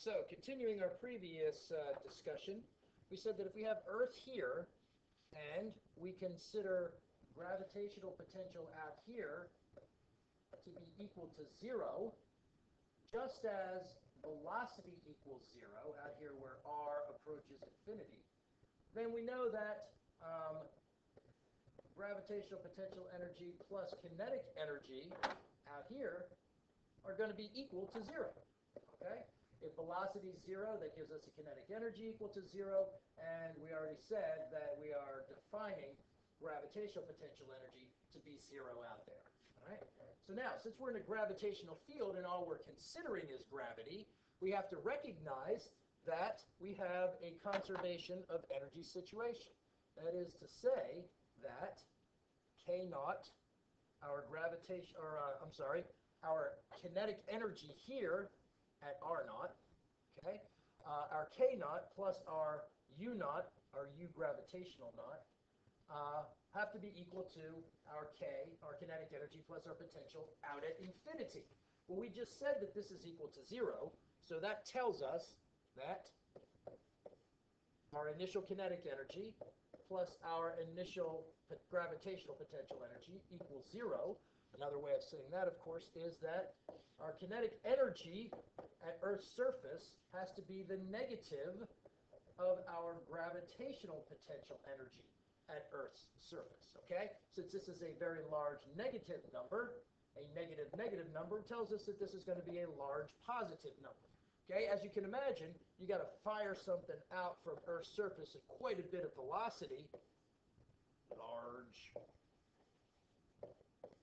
So continuing our previous discussion, we said that if we have Earth here and we consider gravitational potential out here to be equal to 0, just as velocity equals 0 out here where r approaches infinity, then we know that gravitational potential energy plus kinetic energy out here are going to be equal to 0. Okay? If velocity is 0, that gives us a kinetic energy equal to 0, and we already said that we are defining gravitational potential energy to be 0 out there. All right? So now, since we're in a gravitational field and all we're considering is gravity, we have to recognize that we have a conservation of energy situation. That is to say that K naught, our gravitation, or our kinetic energy here at R naught, okay, our K naught plus our U naught, our U gravitational naught, have to be equal to our K, our kinetic energy, plus our potential out at infinity. Well, we just said that this is equal to 0, so that tells us that our initial kinetic energy plus our initial gravitational potential energy equals 0. Another way of saying that, of course, is that our kinetic energy at Earth's surface has to be the negative of our gravitational potential energy at Earth's surface, okay? Since this is a very large negative number, a negative number tells us that this is going to be a large positive number. Okay, as you can imagine, you got to fire something out from Earth's surface at quite a bit of velocity, large,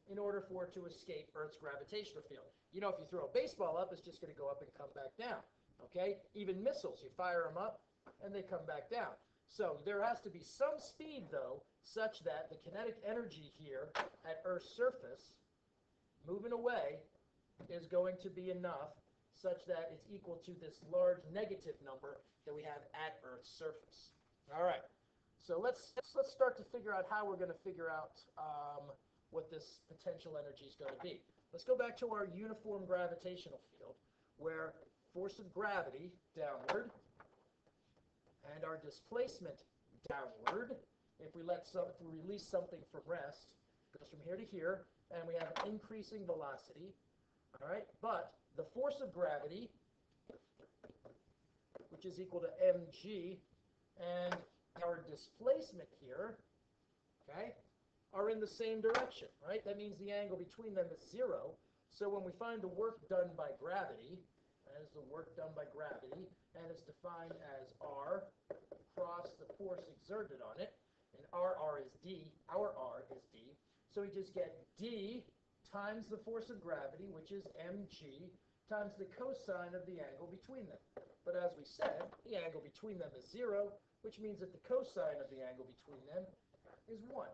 in order for it to escape Earth's gravitational field. You know, if you throw a baseball up, it's just going to go up and come back down. Okay, even missiles, you fire them up and they come back down. So there has to be some speed, though, such that the kinetic energy here at Earth's surface, moving away, is going to be enough such that it's equal to this large negative number that we have at Earth's surface. All right, so let's start to figure out how we're going to figure out what this potential energy is going to be. Let's go back to our uniform gravitational field, where force of gravity downward and our displacement downward, if we release something from rest, goes from here to here, and we have an increasing velocity. All right, but the force of gravity, which is equal to mg, and our displacement here, okay, are in the same direction, right? That means the angle between them is 0. So when we find the work done by gravity, that is the work done by gravity, and it's defined as r cross the force exerted on it, and r is d, our r is d. So we just get d times the force of gravity, which is mg, times the cosine of the angle between them. But as we said, the angle between them is 0, which means that the cosine of the angle between them is 1.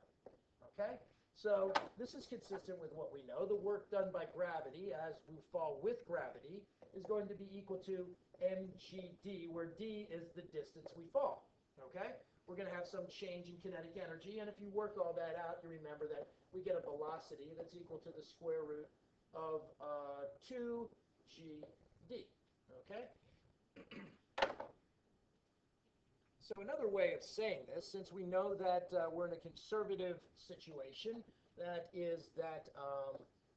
Okay? So this is consistent with what we know. The work done by gravity as we fall with gravity is going to be equal to mgd, where d is the distance we fall. Okay? We're going to have some change in kinetic energy, and if you work all that out, you remember that we get a velocity that's equal to the square root of 2gd. Okay? So another way of saying this, since we know that we're in a conservative situation, that is that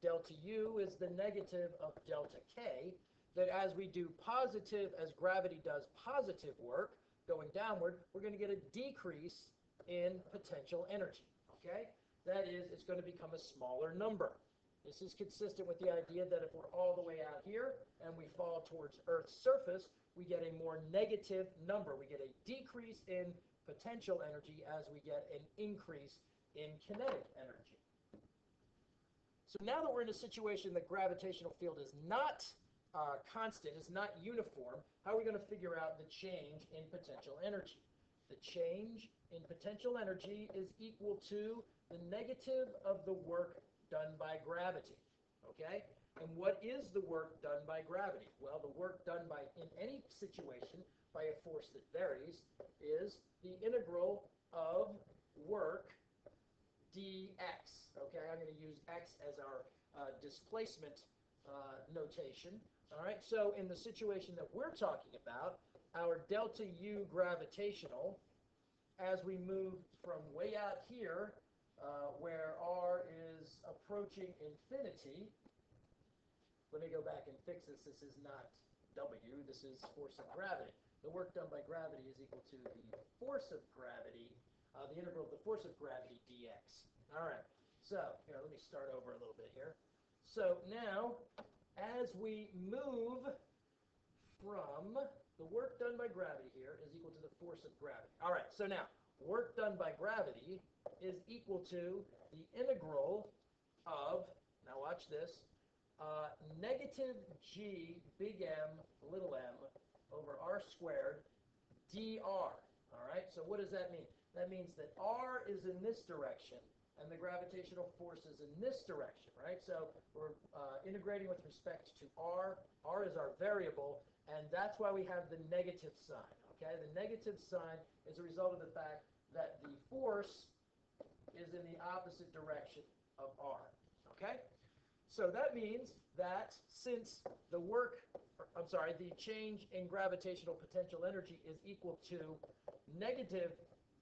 delta U is the negative of delta K, that as we do positive, as gravity does positive work, going downward, we're going to get a decrease in potential energy, okay? That is, it's going to become a smaller number. This is consistent with the idea that if we're all the way out here and we fall towards Earth's surface, we get a more negative number. We get a decrease in potential energy as we get an increase in kinetic energy. So now that we're in a situation that gravitational field is not constant, is not uniform, how are we going to figure out the change in potential energy? The change in potential energy is equal to the negative of the work done by gravity, okay? And what is the work done by gravity? Well, the work done by, in any situation, by a force that varies, is the integral of work dx, okay? I'm going to use x as our displacement notation. All right, so in the situation that we're talking about, our delta U gravitational, as we move from way out here, where R is approaching infinity, let me go back and fix this. This is not W, this is force of gravity. The work done by gravity is equal to the force of gravity, the integral of the force of gravity dx. All right, so here, let me start over a little bit here. So now, as we move from the work done by gravity here is equal to the force of gravity. All right, so now, work done by gravity is equal to the integral of, now watch this, negative g big M little m over r squared dr. All right, so what does that mean? That means that r is in this direction and the gravitational force is in this direction, right? So we're integrating with respect to r. R is our variable, and that's why we have the negative sign, okay? The negative sign is a result of the fact that the force is in the opposite direction of r, okay? So that means that since the the change in gravitational potential energy is equal to negative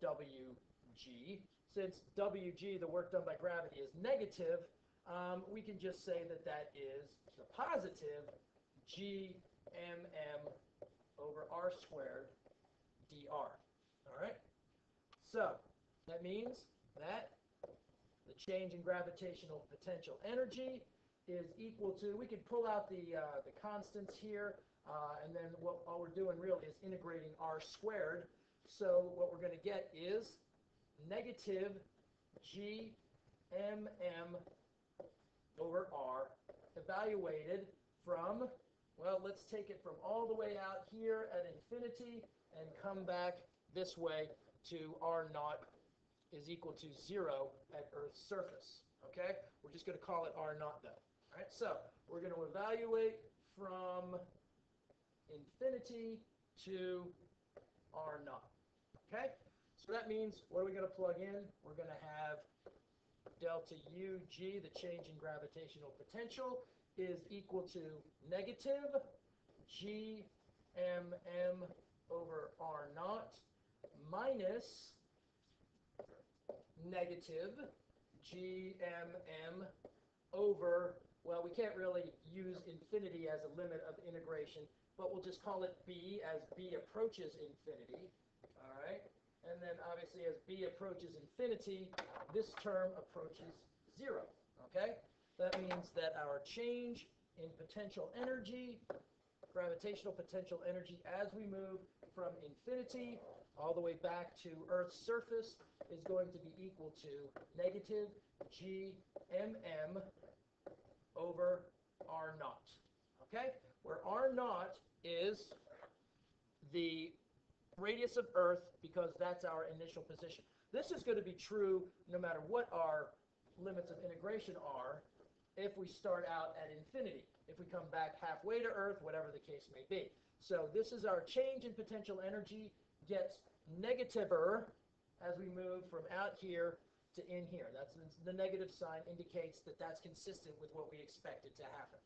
Wg, since Wg, the work done by gravity, is negative, we can just say that that is the positive Gmm over r squared dr. All right? So that means that the change in gravitational potential energy is equal to, we could pull out the constants here, and then all we're doing really is integrating r squared. So what we're going to get is negative Gmm over r evaluated from, well, let's take it from all the way out here at infinity and come back this way to r naught is equal to 0 at Earth's surface. Okay? We're just going to call it r naught though. All right? So we're going to evaluate from infinity to r naught. Okay? So that means, what are we going to plug in? We're going to have delta Ug, the change in gravitational potential, is equal to negative Gmm over r naught minus negative Gmm over, well, we can't really use infinity as a limit of integration, but we'll just call it b as b approaches infinity. All right? And then obviously as b approaches infinity, this term approaches 0. Okay? That means that our change in potential energy, gravitational potential energy as we move from infinity all the way back to Earth's surface is going to be equal to negative Gmm over r naught. Okay? Where r naught is the radius of Earth, because that's our initial position. This is going to be true no matter what our limits of integration are if we start out at infinity. If we come back halfway to Earth, whatever the case may be. So this is our change in potential energy gets negativer as we move from out here to in here. That's the negative sign indicates that that's consistent with what we expected to happen.